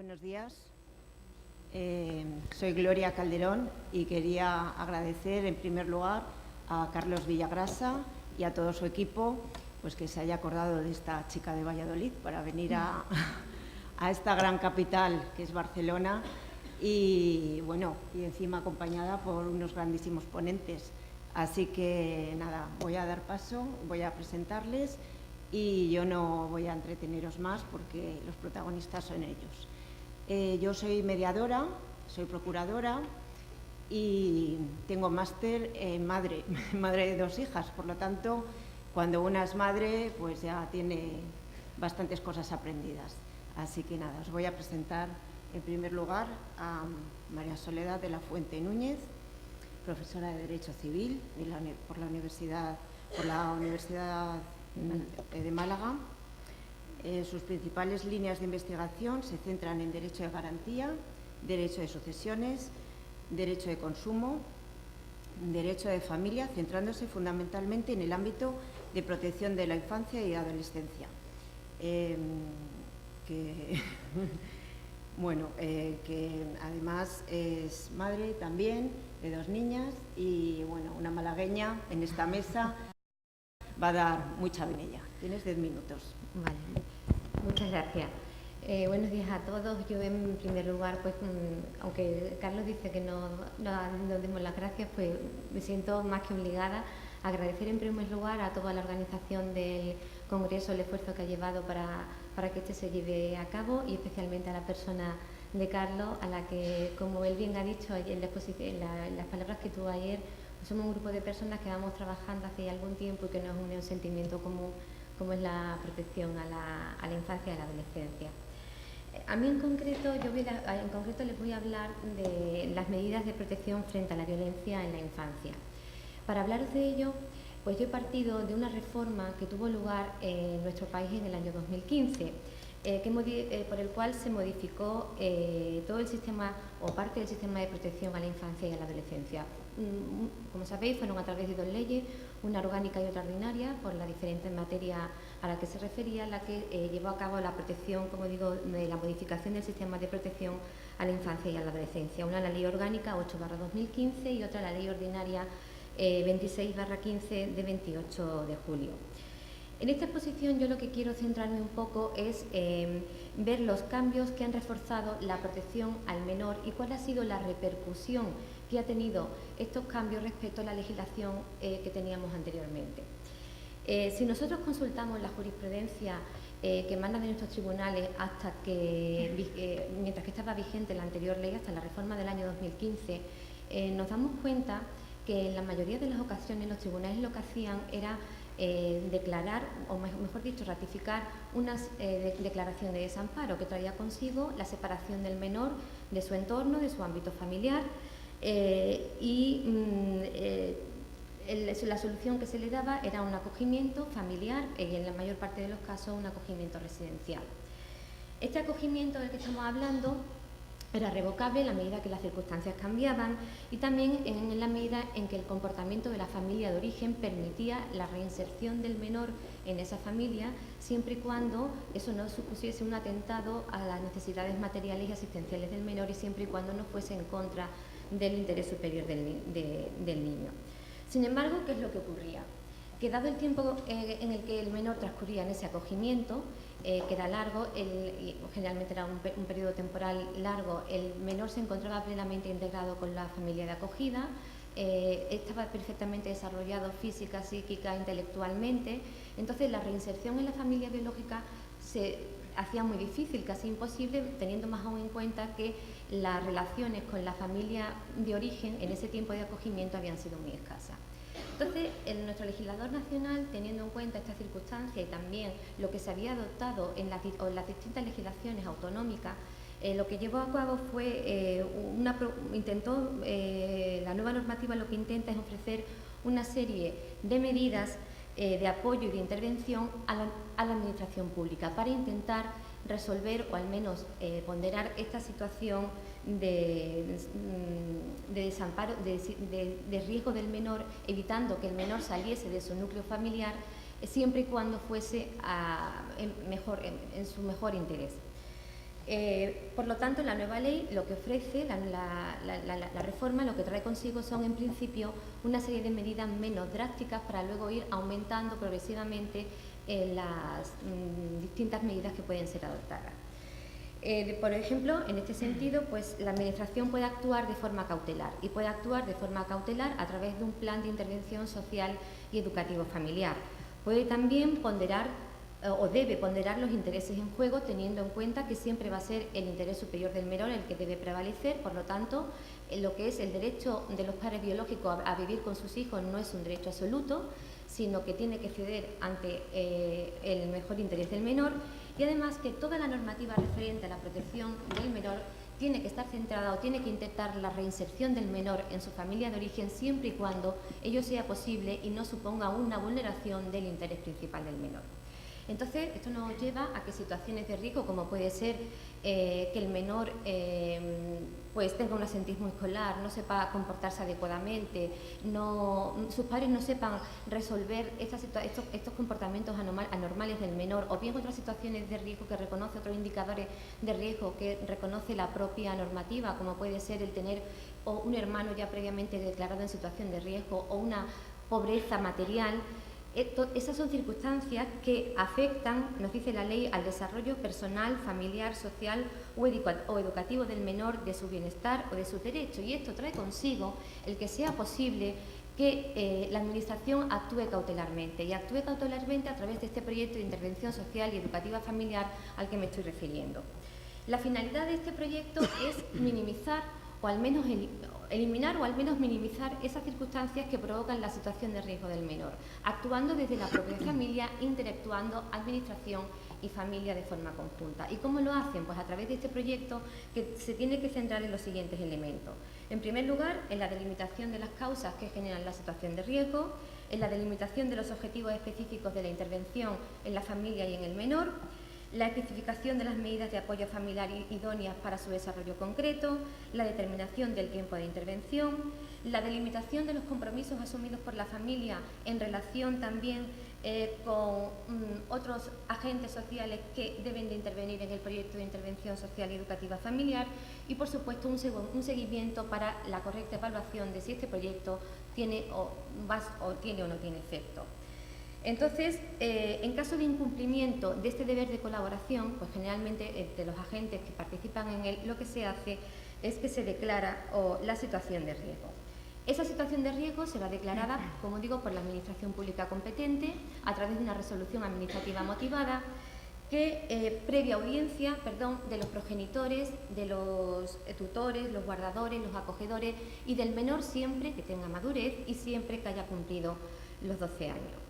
Buenos días. Soy Gloria Calderón y quería agradecer en primer lugar a Carlos Villagrasa y a todo su equipo pues que se haya acordado de esta chica de Valladolid para venir a esta gran capital que es Barcelona y bueno, y encima acompañada por unos grandísimos ponentes. Así que nada, voy a dar paso, voy a presentarles y yo no voy a entreteneros más porque los protagonistas son ellos. Yo soy mediadora, soy procuradora y tengo máster en madre de 2 hijas, por lo tanto, cuando una es madre, pues ya tiene bastantes cosas aprendidas. Así que nada, os voy a presentar en primer lugar a María Soledad de la Fuente Núñez, profesora de Derecho Civil por la Universidad de Málaga. Sus principales líneas de investigación se centran en Derecho de Garantía, Derecho de Sucesiones, Derecho de Consumo, Derecho de Familia, centrándose fundamentalmente en el ámbito de protección de la infancia y adolescencia. Que además es madre también de 2 niñas y bueno, una malagueña en esta mesa va a dar mucha vinilla. Tienes 10 minutos. Vale, muchas gracias. Buenos días a todos. Yo en primer lugar, pues aunque Carlos dice que no demos las gracias, pues me siento más que obligada a agradecer en primer lugar a toda la organización del Congreso el esfuerzo que ha llevado para que este se lleve a cabo y especialmente a la persona de Carlos, a la que, como él bien ha dicho en las palabras que tuvo ayer, pues somos un grupo de personas que vamos trabajando hace algún tiempo y que nos une un sentimiento común como es la protección a la infancia y a la adolescencia. A mí en concreto les voy a hablar de las medidas de protección frente a la violencia en la infancia. Para hablaros de ello, pues yo he partido de una reforma que tuvo lugar en nuestro país en el año 2015, por el cual se modificó todo el sistema o parte del sistema de protección a la infancia y a la adolescencia. Como sabéis, fueron a través de 2 leyes, una orgánica y otra ordinaria, por la diferente materia a la que se refería, la que llevó a cabo la protección, como digo, de la modificación del sistema de protección a la infancia y a la adolescencia. Una la ley orgánica 8/2015 y otra la ley ordinaria 26/15 de 28 de julio. En esta exposición yo lo que quiero centrarme un poco es ver los cambios que han reforzado la protección al menor y cuál ha sido la repercusión que ha tenido estos cambios respecto a la legislación que teníamos anteriormente. Si nosotros consultamos la jurisprudencia que emana de nuestros tribunales mientras que estaba vigente la anterior ley, hasta la reforma del año 2015, nos damos cuenta que en la mayoría de las ocasiones los tribunales lo que hacían era declarar, o mejor dicho, ratificar una declaración de desamparo que traía consigo la separación del menor de su entorno, de su ámbito familiar la solución que se le daba era un acogimiento familiar y en la mayor parte de los casos un acogimiento residencial. Este acogimiento del que estamos hablando era revocable en la medida que las circunstancias cambiaban y también en la medida en que el comportamiento de la familia de origen permitía la reinserción del menor en esa familia, siempre y cuando eso no supusiese un atentado a las necesidades materiales y asistenciales del menor y siempre y cuando no fuese en contra del interés superior del niño. Sin embargo, ¿qué es lo que ocurría? Que dado el tiempo en el que el menor transcurría en ese acogimiento, que era largo, generalmente era un periodo temporal largo, el menor se encontraba plenamente integrado con la familia de acogida, estaba perfectamente desarrollado física, psíquica, intelectualmente, entonces la reinserción en la familia biológica se hacía muy difícil, casi imposible, teniendo más aún en cuenta que las relaciones con la familia de origen en ese tiempo de acogimiento habían sido muy escasas. Entonces, nuestro legislador nacional, teniendo en cuenta esta circunstancia y también lo que se había adoptado en las distintas legislaciones autonómicas, lo que llevó a cabo fue, la nueva normativa lo que intenta es ofrecer una serie de medidas de apoyo y de intervención a la administración pública para intentar resolver o al menos ponderar esta situación de desamparo, de riesgo del menor, evitando que el menor saliese de su núcleo familiar siempre y cuando fuese en su mejor interés. Por lo tanto, la nueva ley lo que ofrece, la reforma, lo que trae consigo son, en principio, una serie de medidas menos drásticas para luego ir aumentando progresivamente las distintas medidas que pueden ser adoptadas. Por ejemplo, en este sentido, pues la Administración puede actuar de forma cautelar y puede actuar de forma cautelar a través de un plan de intervención social y educativo familiar. Puede también ponderar o debe ponderar los intereses en juego, teniendo en cuenta que siempre va a ser el interés superior del menor el que debe prevalecer. Por lo tanto, lo que es el derecho de los padres biológicos a vivir con sus hijos no es un derecho absoluto, sino que tiene que ceder ante el mejor interés del menor, y además que toda la normativa referente a la protección del menor tiene que estar centrada o tiene que intentar la reinserción del menor en su familia de origen, siempre y cuando ello sea posible y no suponga una vulneración del interés principal del menor. Entonces, esto nos lleva a que situaciones de riesgo, como puede ser que el menor pues tenga un asentismo escolar, no sepa comportarse adecuadamente, sus padres no sepan resolver estos comportamientos anormales del menor, o bien otras situaciones de riesgo que reconoce, otros indicadores de riesgo que reconoce la propia normativa, como puede ser el tener o un hermano ya previamente declarado en situación de riesgo o una pobreza material. Esas son circunstancias que afectan, nos dice la ley, al desarrollo personal, familiar, social o educativo del menor, de su bienestar o de sus derechos, y esto trae consigo el que sea posible que la Administración actúe cautelarmente, y actúe cautelarmente a través de este proyecto de intervención social y educativa familiar al que me estoy refiriendo. La finalidad de este proyecto es minimizar o al menos eliminar o al menos minimizar esas circunstancias que provocan la situación de riesgo del menor, actuando desde la propia familia, interactuando Administración y familia de forma conjunta. ¿Y cómo lo hacen? Pues a través de este proyecto, que se tiene que centrar en los siguientes elementos. En primer lugar, en la delimitación de las causas que generan la situación de riesgo, en la delimitación de los objetivos específicos de la intervención en la familia y en el menor, la especificación de las medidas de apoyo familiar idóneas para su desarrollo concreto, la determinación del tiempo de intervención, la delimitación de los compromisos asumidos por la familia en relación también con otros agentes sociales que deben de intervenir en el proyecto de intervención social y educativa familiar, y por supuesto un seguimiento para la correcta evaluación de si este proyecto tiene o no tiene efecto. Entonces, en caso de incumplimiento de este deber de colaboración, pues generalmente entre los agentes que participan en él, lo que se hace es que se declara la situación de riesgo. Esa situación de riesgo será declarada, como digo, por la Administración Pública competente a través de una resolución administrativa motivada que, previa audiencia, de los progenitores, de los tutores, los guardadores, los acogedores y del menor, siempre que tenga madurez y siempre que haya cumplido los 12 años.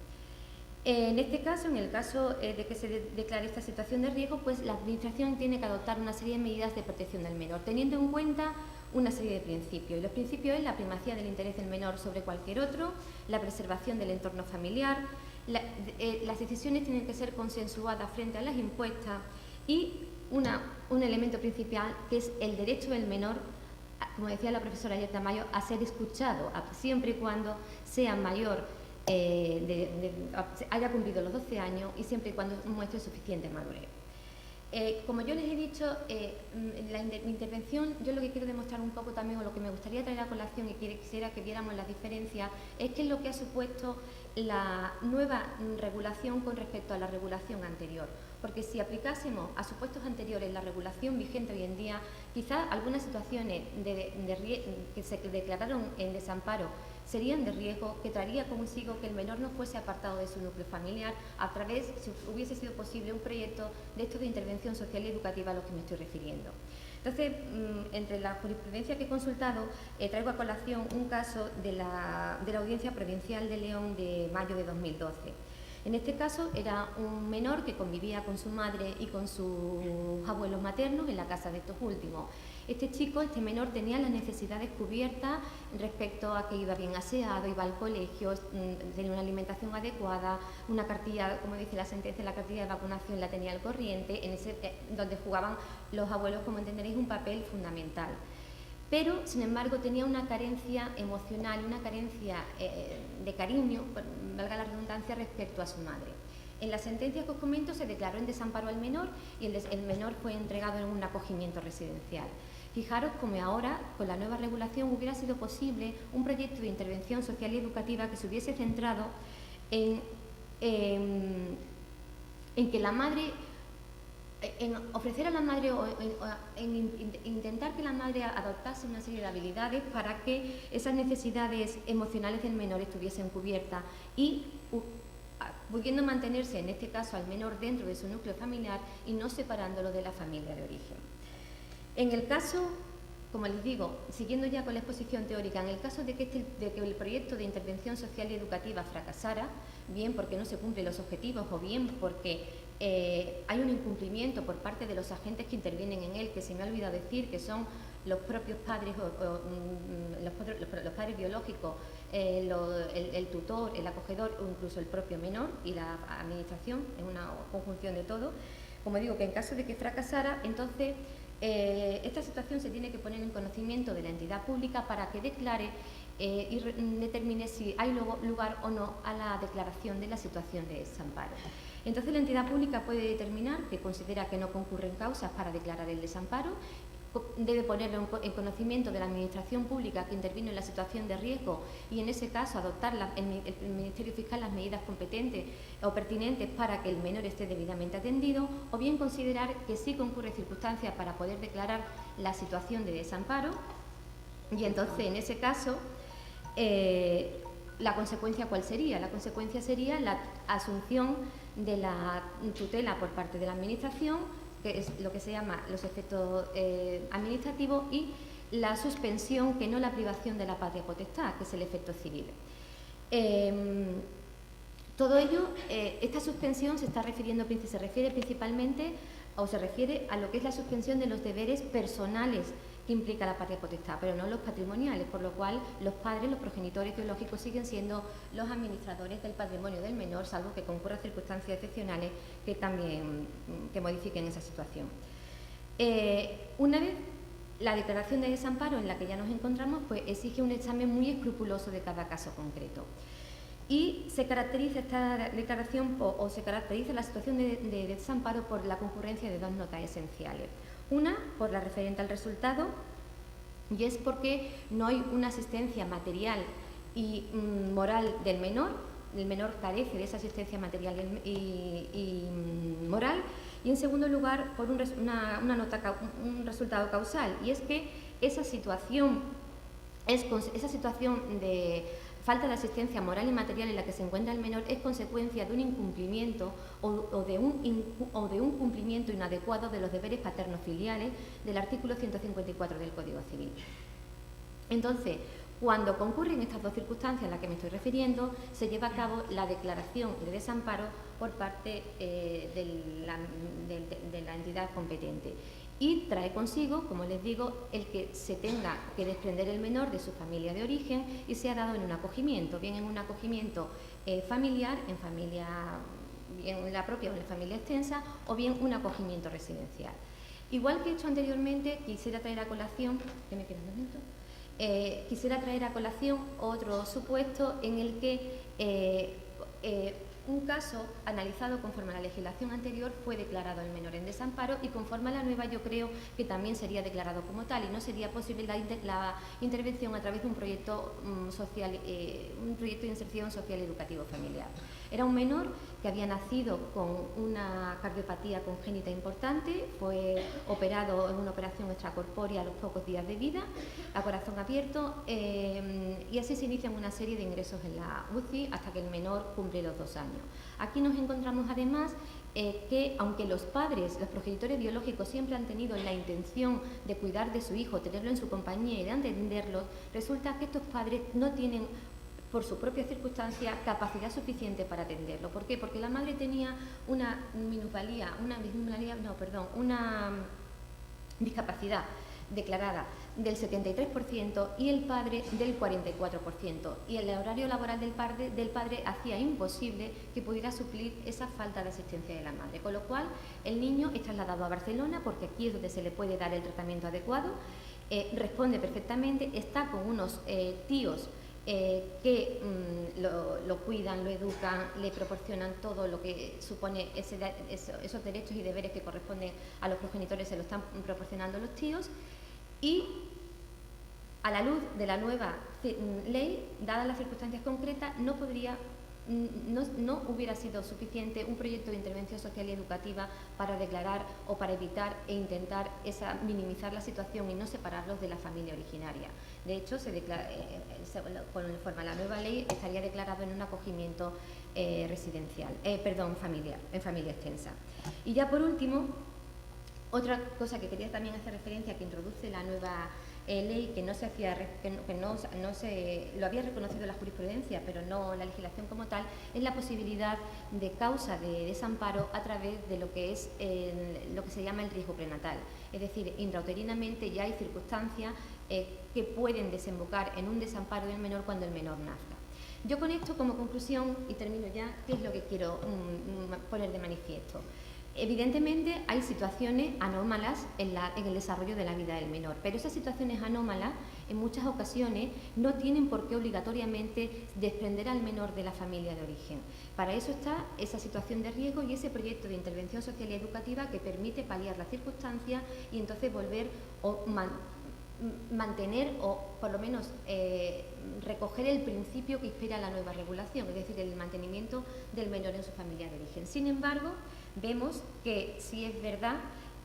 En este caso, en el caso de que se declare esta situación de riesgo, pues la Administración tiene que adoptar una serie de medidas de protección del menor, teniendo en cuenta una serie de principios. Y los principios es la primacía del interés del menor sobre cualquier otro, la preservación del entorno familiar, las decisiones tienen que ser consensuadas frente a las impuestas, y un elemento principal que es el derecho del menor, como decía la profesora Yerta Mayo, a ser escuchado, siempre y cuando sea mayor, haya cumplido los 12 años y siempre y cuando muestre suficiente madurez. Como yo les he dicho, la intervención, yo lo que quiero demostrar un poco también, o lo que me gustaría traer a colación y quisiera que viéramos las diferencias, es qué es lo que ha supuesto la nueva regulación con respecto a la regulación anterior. Porque si aplicásemos a supuestos anteriores la regulación vigente hoy en día, quizás algunas situaciones que se declararon en desamparo serían de riesgo, que traería consigo que el menor no fuese apartado de su núcleo familiar a través, si hubiese sido posible, un proyecto de estos de intervención social y educativa a los que me estoy refiriendo. Entonces, entre la jurisprudencia que he consultado, traigo a colación un caso de la Audiencia Provincial de León de mayo de 2012. En este caso era un menor que convivía con su madre y con sus abuelos maternos en la casa de estos últimos. Este menor, tenía las necesidades cubiertas respecto a que iba bien aseado, iba al colegio, tenía una alimentación adecuada, una cartilla, como dice la sentencia, la cartilla de vacunación la tenía al corriente, donde jugaban los abuelos, como entenderéis, un papel fundamental. Pero, sin embargo, tenía una carencia emocional, una carencia de cariño, valga la redundancia, respecto a su madre. En la sentencia que os comento se declaró en desamparo al menor y el menor fue entregado en un acogimiento residencial. Fijaros como ahora, con la nueva regulación, hubiera sido posible un proyecto de intervención social y educativa que se hubiese centrado en que la madre, en ofrecer a la madre o en intentar que la madre adoptase una serie de habilidades para que esas necesidades emocionales del menor estuviesen cubiertas y pudiendo mantenerse, en este caso, al menor dentro de su núcleo familiar y no separándolo de la familia de origen. En el caso, como les digo, siguiendo ya con la exposición teórica, en el caso de que el proyecto de intervención social y educativa fracasara, bien porque no se cumplen los objetivos o bien porque hay un incumplimiento por parte de los agentes que intervienen en él, que se me ha olvidado decir que son los propios padres, los padres biológicos, el tutor, el acogedor o incluso el propio menor y la administración, en una conjunción de todo. Como digo, que en caso de que fracasara, entonces esta situación se tiene que poner en conocimiento de la entidad pública para que declare y determine si hay lugar o no a la declaración de la situación de desamparo. Entonces la entidad pública puede determinar que considera que no concurren causas para declarar el desamparo, debe ponerlo en conocimiento de la administración pública que intervino en la situación de riesgo y en ese caso adoptar el Ministerio Fiscal las medidas competentes o pertinentes para que el menor esté debidamente atendido, o bien considerar que sí concurre circunstancias para poder declarar la situación de desamparo y entonces en ese caso la consecuencia ¿cuál sería? La consecuencia sería la asunción de la tutela por parte de la administración, que es lo que se llama los efectos administrativos, y la suspensión, que no la privación de la patria potestad, que es el efecto civil. Todo ello, esta suspensión se refiere principalmente o se refiere a lo que es la suspensión de los deberes personales que implica la patria potestad, pero no los patrimoniales, por lo cual los padres, los progenitores biológicos siguen siendo los administradores del patrimonio del menor, salvo que concurran circunstancias excepcionales que también modifiquen esa situación. Una vez la declaración de desamparo en la que ya nos encontramos, pues exige un examen muy escrupuloso de cada caso concreto. Y se caracteriza esta declaración o se caracteriza la situación de desamparo por la concurrencia de dos notas esenciales. Una, por la referente al resultado, y es porque no hay una asistencia material y moral del menor. El menor carece de esa asistencia material y moral. Y en segundo lugar, por un resultado causal, y es que esa situación de falta de asistencia moral y material en la que se encuentra el menor es consecuencia de un incumplimiento o de un cumplimiento inadecuado de los deberes paterno-filiales del artículo 154 del Código Civil. Entonces, cuando concurren estas dos circunstancias a las que me estoy refiriendo, se lleva a cabo la declaración de desamparo por parte de la entidad competente. Y trae consigo, como les digo, el que se tenga que desprender el menor de su familia de origen y sea dado en un acogimiento, bien en un acogimiento familiar, bien en la propia o en la familia extensa, o bien un acogimiento residencial. Igual que he hecho anteriormente, quisiera traer a colación, otro supuesto en el que un caso analizado conforme a la legislación anterior fue declarado el menor en desamparo y conforme a la nueva yo creo que también sería declarado como tal y no sería posible la intervención a través de un proyecto un proyecto de inserción social educativo familiar. Era un menor que había nacido con una cardiopatía congénita importante, fue operado en una operación extracorpórea a los pocos días de vida, a corazón abierto, y así se inician una serie de ingresos en la UCI hasta que el menor cumple los 2 años. Aquí nos encontramos además que aunque los padres, los progenitores biológicos siempre han tenido la intención de cuidar de su hijo, tenerlo en su compañía y de atenderlo, resulta que estos padres no tienen por su propia circunstancia capacidad suficiente para atenderlo. ¿Por qué? Porque la madre tenía una discapacidad declarada del 73% y el padre del 44%, y el horario laboral del padre hacía imposible que pudiera suplir esa falta de asistencia de la madre, con lo cual el niño es trasladado a Barcelona porque aquí es donde se le puede dar el tratamiento adecuado, responde perfectamente, está con unos tíos que lo cuidan, lo educan, le proporcionan todo lo que supone esos derechos y deberes que corresponden a los progenitores, se lo están proporcionando los tíos. Y a la luz de la nueva ley, dadas las circunstancias concretas, no hubiera sido suficiente un proyecto de intervención social y educativa para declarar o para evitar e intentar minimizar la situación y no separarlos de la familia originaria. De hecho, conforme a la nueva ley, estaría declarado en un acogimiento familiar, en familia extensa. Y ya por último, otra cosa que quería también hacer referencia, que introduce la nueva ley, que no se lo había reconocido la jurisprudencia, pero no la legislación como tal, es la posibilidad de causa de desamparo a través de lo que es lo que se llama el riesgo prenatal. Es decir, intrauterinamente ya hay circunstancias que pueden desembocar en un desamparo del menor cuando el menor nazca. Yo con esto, como conclusión, y termino ya, ¿qué es lo que quiero poner de manifiesto? Evidentemente hay situaciones anómalas en el desarrollo de la vida del menor, pero esas situaciones anómalas en muchas ocasiones no tienen por qué obligatoriamente desprender al menor de la familia de origen. Para eso está esa situación de riesgo y ese proyecto de intervención social y educativa que permite paliar las circunstancias y entonces volver o mantener o por lo menos recoger el principio que inspira la nueva regulación, es decir, el mantenimiento del menor en su familia de origen. Sin embargo, vemos que sí es verdad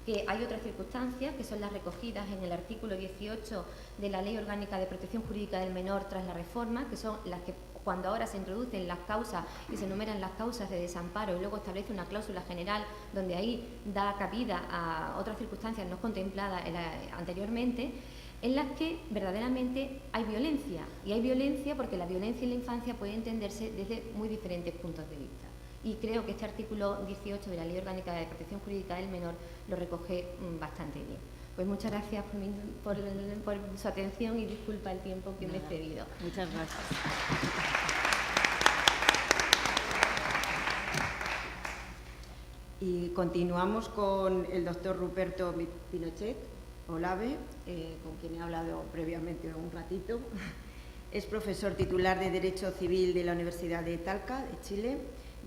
que hay otras circunstancias que son las recogidas en el artículo 18 de la Ley Orgánica de Protección Jurídica del Menor tras la reforma, que son las que cuando ahora se introducen las causas y se enumeran las causas de desamparo y luego establece una cláusula general donde ahí da cabida a otras circunstancias no contempladas anteriormente, en las que verdaderamente hay violencia. Y hay violencia porque la violencia en la infancia puede entenderse desde muy diferentes puntos de vista. Y creo que este artículo 18 de la Ley Orgánica de Protección Jurídica del Menor lo recoge bastante bien. Pues muchas gracias por su atención y disculpa el tiempo que me he cedido. Muchas gracias. Y continuamos con el doctor Ruperto Pinochet Olave, con quien he hablado previamente un ratito. Es profesor titular de Derecho Civil de la Universidad de Talca, de Chile,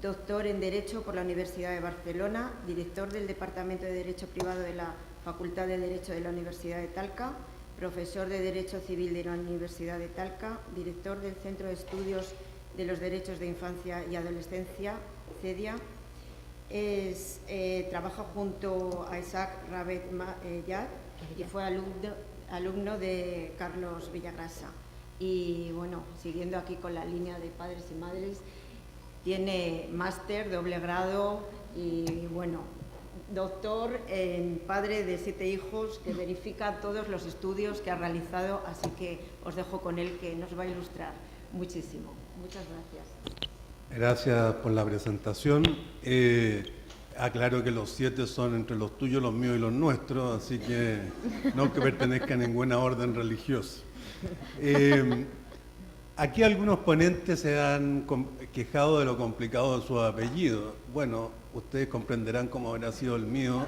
doctor en Derecho por la Universidad de Barcelona, director del Departamento de Derecho Privado de la Facultad de Derecho de la Universidad de Talca, profesor de Derecho Civil de la Universidad de Talca, director del Centro de Estudios de los Derechos de Infancia y Adolescencia, CEDIA. Trabaja junto a Isaac Rabet Yad y fue alumno de Carlos Villagrasa. Y bueno, siguiendo aquí con la línea de padres y madres, tiene máster, doble grado y bueno, doctor en padre de 7 hijos que verifica todos los estudios que ha realizado, así que os dejo con él que nos va a ilustrar muchísimo. Muchas gracias. Gracias por la presentación. Aclaro que los 7 son entre los tuyos, los míos y los nuestros, así que no que pertenezca a ninguna orden religiosa. Aquí algunos ponentes se han quejado de lo complicado de su apellido. Bueno, ustedes comprenderán cómo habrá sido el mío,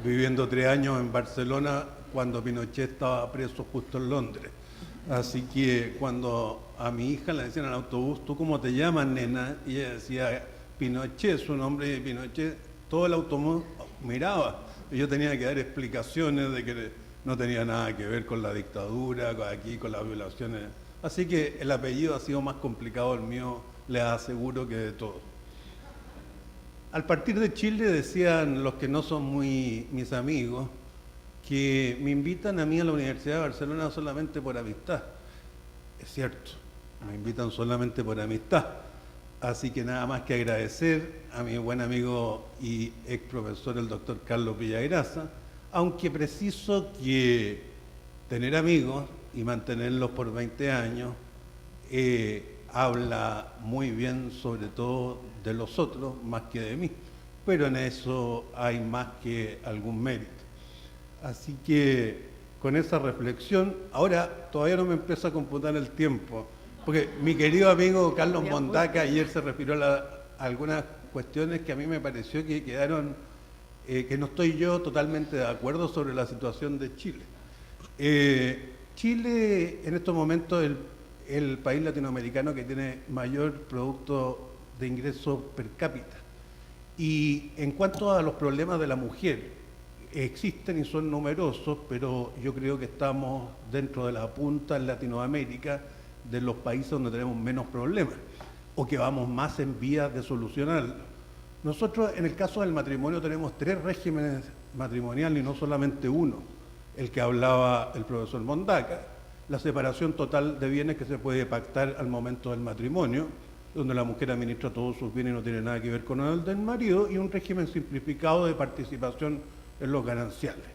viviendo 3 años en Barcelona cuando Pinochet estaba preso justo en Londres. Así que cuando a mi hija le decían al autobús, ¿tú cómo te llamas, nena? Y ella decía, Pinochet, su nombre de Pinochet, todo el autobús miraba. Y yo tenía que dar explicaciones de que no tenía nada que ver con la dictadura, con las violaciones. Así que el apellido ha sido más complicado el mío, les aseguro, que de todo. Al partir de Chile decían los que no son muy mis amigos que me invitan a mí a la Universidad de Barcelona solamente por amistad. Es cierto, me invitan solamente por amistad. Así que nada más que agradecer a mi buen amigo y ex profesor, el doctor Carlos Villagrasa, aunque preciso que tener amigos y mantenerlos por 20 años habla muy bien sobre todo de los otros más que de mí, pero en eso hay más que algún mérito. Así que con esa reflexión, ahora todavía no me empieza a computar el tiempo, porque mi querido amigo Carlos Mondaca ayer se refirió a algunas cuestiones que a mí me pareció que quedaron, que no estoy yo totalmente de acuerdo sobre la situación de Chile. Chile en estos momentos el país latinoamericano que tiene mayor producto de ingresos per cápita. Y en cuanto a los problemas de la mujer, existen y son numerosos, pero yo creo que estamos dentro de la punta en Latinoamérica de los países donde tenemos menos problemas o que vamos más en vías de solucionarlo. Nosotros en el caso del matrimonio tenemos 3 regímenes matrimoniales y no solamente uno, el que hablaba el profesor Mondaca, la separación total de bienes que se puede pactar al momento del matrimonio, donde la mujer administra todos sus bienes y no tiene nada que ver con el del marido, y un régimen simplificado de participación en los gananciales.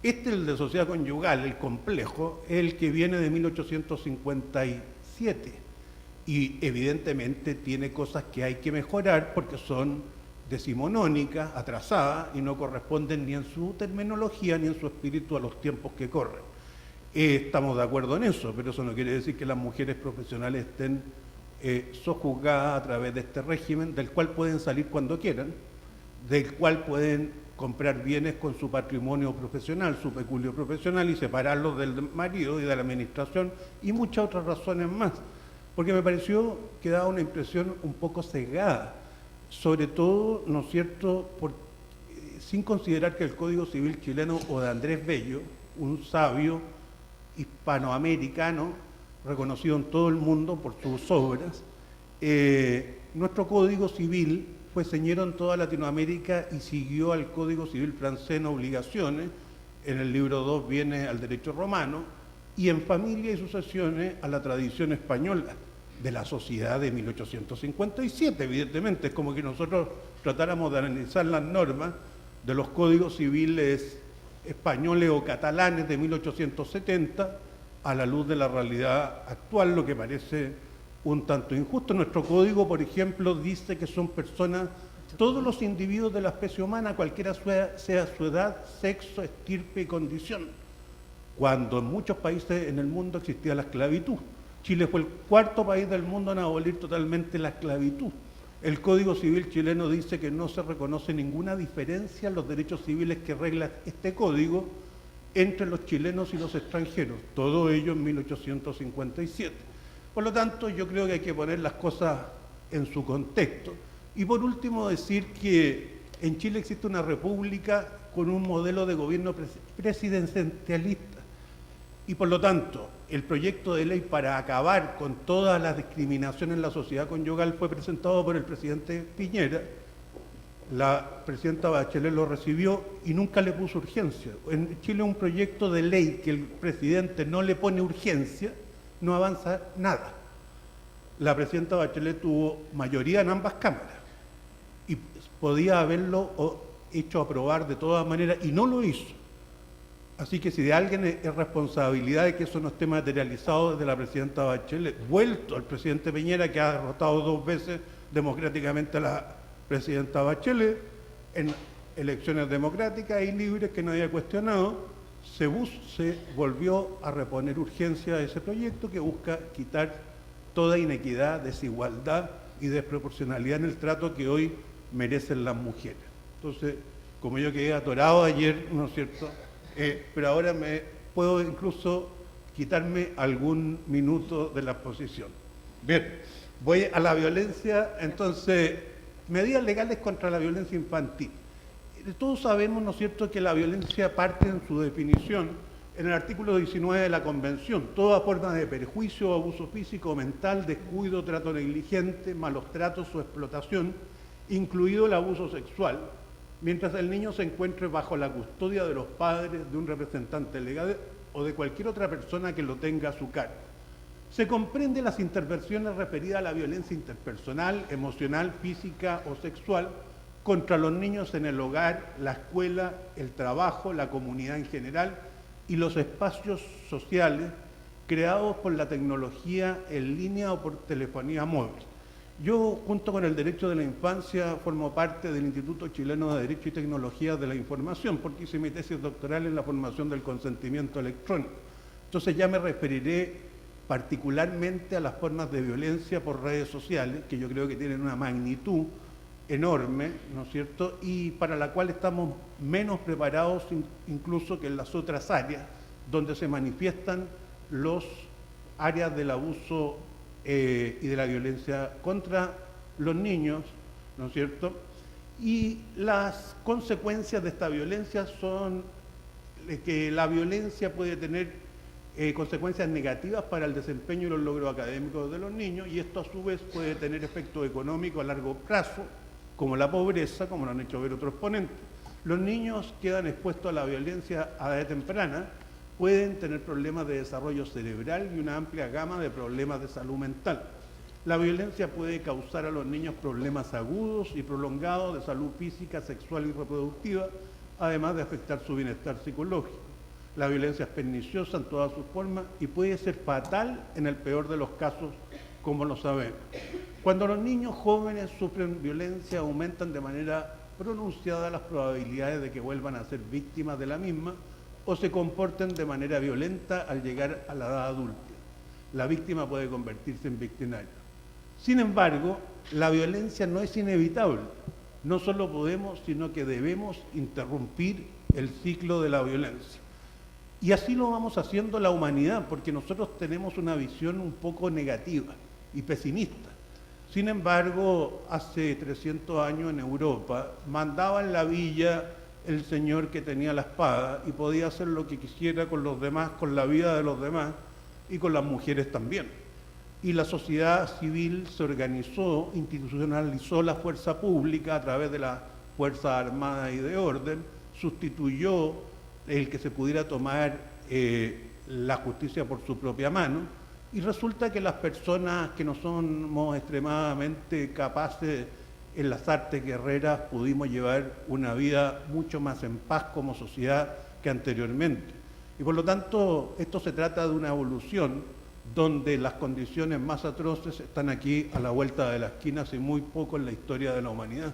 El de sociedad conyugal, el complejo, es el que viene de 1857 y evidentemente tiene cosas que hay que mejorar porque son decimonónicas, atrasadas y no corresponden ni en su terminología ni en su espíritu a los tiempos que corren. Estamos de acuerdo en eso, pero eso no quiere decir que las mujeres profesionales estén sojuzgadas a través de este régimen, del cual pueden salir cuando quieran, del cual pueden comprar bienes con su patrimonio profesional, su peculio profesional y separarlos del marido y de la administración y muchas otras razones más. Porque me pareció que daba una impresión un poco sesgada, sobre todo, ¿no es cierto?, sin considerar que el Código Civil chileno o de Andrés Bello, un sabio hispanoamericano, reconocido en todo el mundo por sus obras, nuestro Código Civil fue señero en toda Latinoamérica y siguió al Código Civil francés en obligaciones, en el libro 2 viene al derecho romano, y en familia y sucesiones a la tradición española de la sociedad de 1857, evidentemente. Es como que nosotros tratáramos de analizar las normas de los códigos civiles españoles o catalanes de 1870 a la luz de la realidad actual, lo que parece un tanto injusto. Nuestro código, por ejemplo, dice que son personas, todos los individuos de la especie humana, cualquiera sea su edad, sexo, estirpe y condición, cuando en muchos países en el mundo existía la esclavitud. Chile fue el 4º país del mundo en abolir totalmente la esclavitud. El Código Civil chileno dice que no se reconoce ninguna diferencia en los derechos civiles que regla este código entre los chilenos y los extranjeros, todo ello en 1857. Por lo tanto, yo creo que hay que poner las cosas en su contexto. Y por último, decir que en Chile existe una república con un modelo de gobierno presidencialista. Y por lo tanto, el proyecto de ley para acabar con todas las discriminaciones en la sociedad conyugal fue presentado por el presidente Piñera. La presidenta Bachelet lo recibió y nunca le puso urgencia. En Chile un proyecto de ley que el presidente no le pone urgencia, no avanza nada. La presidenta Bachelet tuvo mayoría en ambas cámaras y podía haberlo hecho aprobar de todas maneras y no lo hizo. Así que si de alguien es responsabilidad de que eso no esté materializado desde la presidenta Bachelet, vuelto al presidente Piñera, que ha derrotado 2 veces democráticamente a la presidenta Bachelet en elecciones democráticas y libres que nadie ha cuestionado, se volvió a reponer urgencia a ese proyecto que busca quitar toda inequidad, desigualdad y desproporcionalidad en el trato que hoy merecen las mujeres. Entonces, como yo quedé atorado ayer, ¿no es cierto?, pero ahora me puedo incluso quitarme algún minuto de la exposición. Bien, voy a la violencia, entonces, medidas legales contra la violencia infantil. Todos sabemos, ¿no es cierto?, que la violencia parte en su definición en el artículo 19 de la Convención, toda forma de perjuicio, abuso físico o mental, descuido, trato negligente, malos tratos o explotación, incluido el abuso sexual, mientras el niño se encuentre bajo la custodia de los padres, de un representante legal o de cualquier otra persona que lo tenga a su cargo. Se comprende las intervenciones referidas a la violencia interpersonal, emocional, física o sexual contra los niños en el hogar, la escuela, el trabajo, la comunidad en general y los espacios sociales creados por la tecnología en línea o por telefonía móvil. Yo, junto con el derecho de la infancia, formo parte del Instituto Chileno de Derecho y Tecnologías de la Información, porque hice mi tesis doctoral en la formación del consentimiento electrónico. Entonces ya me referiré particularmente a las formas de violencia por redes sociales, que yo creo que tienen una magnitud enorme, ¿no es cierto?, y para la cual estamos menos preparados incluso que en las otras áreas donde se manifiestan los áreas del abuso y de la violencia contra los niños, ¿no es cierto? Y las consecuencias de esta violencia son que la violencia puede tener consecuencias negativas para el desempeño y los logros académicos de los niños, y esto a su vez puede tener efectos económicos a largo plazo, como la pobreza, como lo han hecho ver otros ponentes. Los niños quedan expuestos a la violencia a edad temprana, pueden tener problemas de desarrollo cerebral y una amplia gama de problemas de salud mental. La violencia puede causar a los niños problemas agudos y prolongados de salud física, sexual y reproductiva, además de afectar su bienestar psicológico. La violencia es perniciosa en todas sus formas y puede ser fatal en el peor de los casos, como lo sabemos. Cuando los niños jóvenes sufren violencia, aumentan de manera pronunciada las probabilidades de que vuelvan a ser víctimas de la misma o se comporten de manera violenta al llegar a la edad adulta. La víctima puede convertirse en victimaria. Sin embargo, la violencia no es inevitable. No solo podemos, sino que debemos interrumpir el ciclo de la violencia. Y así lo vamos haciendo la humanidad, porque nosotros tenemos una visión un poco negativa y pesimista. Sin embargo, hace 300 años en Europa, mandaba en la villa el señor que tenía la espada y podía hacer lo que quisiera con los demás, con la vida de los demás y con las mujeres también. Y la sociedad civil se organizó, institucionalizó la fuerza pública a través de las Fuerzas Armadas y de Orden, sustituyó el que se pudiera tomar la justicia por su propia mano, y resulta que las personas que no somos extremadamente capaces en las artes guerreras pudimos llevar una vida mucho más en paz como sociedad que anteriormente. Y por lo tanto, esto se trata de una evolución donde las condiciones más atroces están aquí a la vuelta de la esquina hace muy poco en la historia de la humanidad.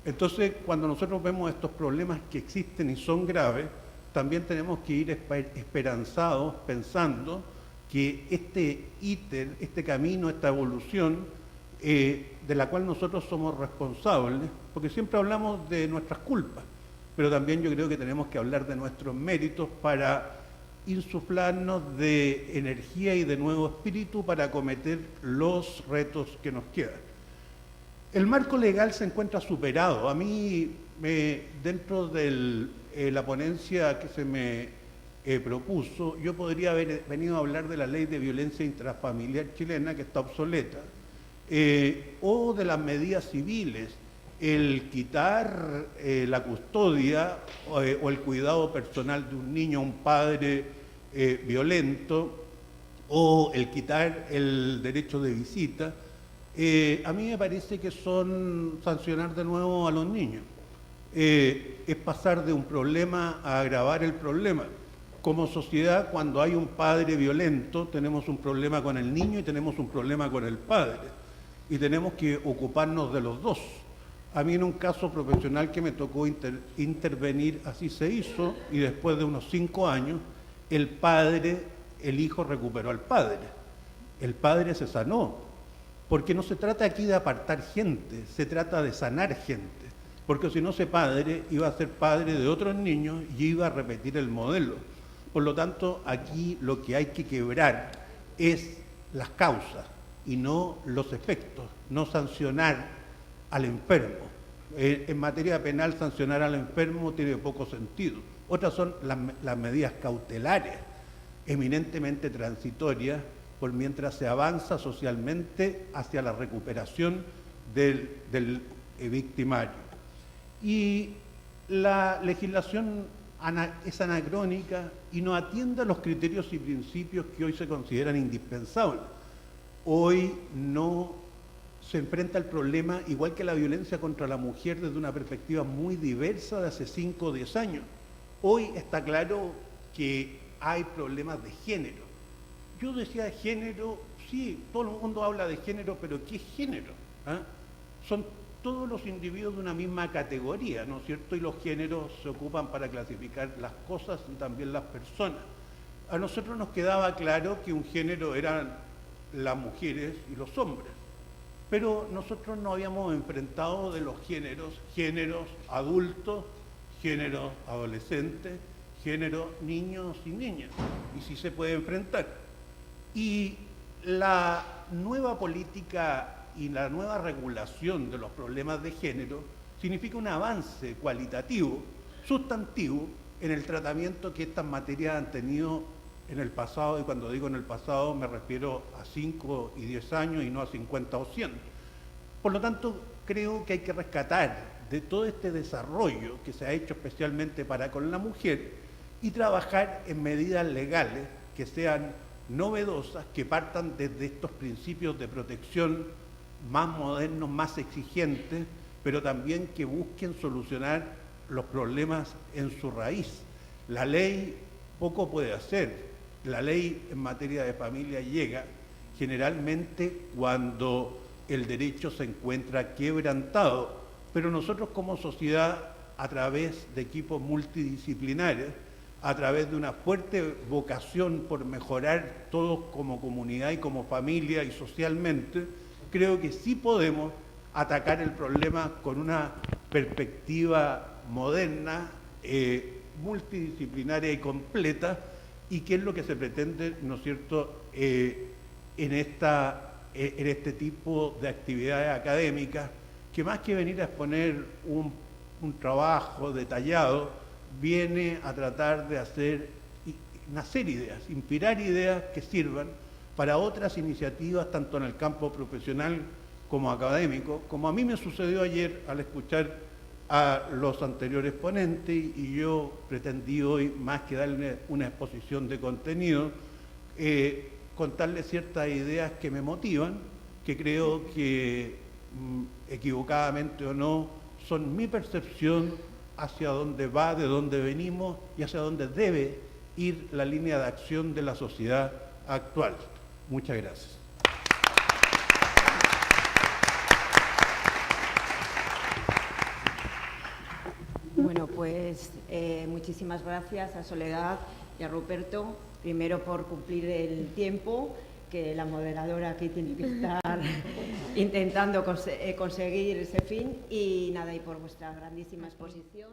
Entonces, cuando nosotros vemos estos problemas que existen y son graves, también tenemos que ir esperanzados pensando que este camino, esta evolución, de la cual nosotros somos responsables, porque siempre hablamos de nuestras culpas, pero también yo creo que tenemos que hablar de nuestros méritos para insuflarnos de energía y de nuevo espíritu para acometer los retos que nos quedan. El marco legal se encuentra superado. A mí, dentro de la ponencia que se me propuso, yo podría haber venido a hablar de la ley de violencia intrafamiliar chilena, que está obsoleta, o de las medidas civiles, el quitar la custodia o el cuidado personal de un niño a un padre violento, o el quitar el derecho de visita. A mí me parece que son sancionar de nuevo a los niños. Es pasar de un problema a agravar el problema. Como sociedad, cuando hay un padre violento, tenemos un problema con el niño y tenemos un problema con el padre. Y tenemos que ocuparnos de los dos. A mí en un caso profesional que me tocó intervenir, así se hizo, y después de unos 5 años, el hijo recuperó al padre. El padre se sanó. Porque no se trata aquí de apartar gente, se trata de sanar gente. Porque si no, ese padre iba a ser padre de otros niños y iba a repetir el modelo. Por lo tanto, aquí lo que hay que quebrar es las causas y no los efectos, no sancionar al enfermo. En materia penal, sancionar al enfermo tiene poco sentido. Otras son las medidas cautelares, eminentemente transitorias, por mientras se avanza socialmente hacia la recuperación del victimario. Y la legislación es anacrónica y no atiende a los criterios y principios que hoy se consideran indispensables. Hoy no se enfrenta el problema, igual que la violencia contra la mujer, desde una perspectiva muy diversa de hace 5 o 10 años. Hoy está claro que hay problemas de género. Yo decía género, sí, todo el mundo habla de género, pero ¿qué es género? Son todos los individuos de una misma categoría, ¿no es cierto? Y los géneros se ocupan para clasificar las cosas y también las personas. A nosotros nos quedaba claro que un género eran las mujeres y los hombres, pero nosotros no habíamos enfrentado de los géneros adultos, géneros adolescentes, géneros niños y niñas, y sí se puede enfrentar. Y la nueva política y la nueva regulación de los problemas de género significa un avance cualitativo, sustantivo, en el tratamiento que estas materias han tenido en el pasado, y cuando digo en el pasado me refiero a 5 y 10 años y no a 50 o 100. Por lo tanto, creo que hay que rescatar de todo este desarrollo que se ha hecho especialmente para con la mujer y trabajar en medidas legales que sean novedosas, que partan desde estos principios de protección más modernos, más exigentes, pero también que busquen solucionar los problemas en su raíz. La ley poco puede hacer. La ley en materia de familia llega generalmente cuando el derecho se encuentra quebrantado, pero nosotros como sociedad, a través de equipos multidisciplinares, a través de una fuerte vocación por mejorar todos como comunidad y como familia y socialmente, creo que sí podemos atacar el problema con una perspectiva moderna, multidisciplinaria y completa, y que es lo que se pretende, ¿no es cierto?, en este tipo de actividades académicas, que más que venir a exponer un trabajo detallado, viene a tratar de hacer nacer ideas, inspirar ideas que sirvan para otras iniciativas, tanto en el campo profesional como académico, como a mí me sucedió ayer al escuchar a los anteriores ponentes, y yo pretendí hoy, más que darle una exposición de contenido, contarles ciertas ideas que me motivan, que creo que, equivocadamente o no, son mi percepción hacia dónde va, de dónde venimos y hacia dónde debe ir la línea de acción de la sociedad actual. Muchas gracias. Bueno, pues muchísimas gracias a Soledad y a Ruperto, primero por cumplir el tiempo, que la moderadora aquí tiene que estar intentando conseguir ese fin, y nada, y por vuestra grandísima exposición.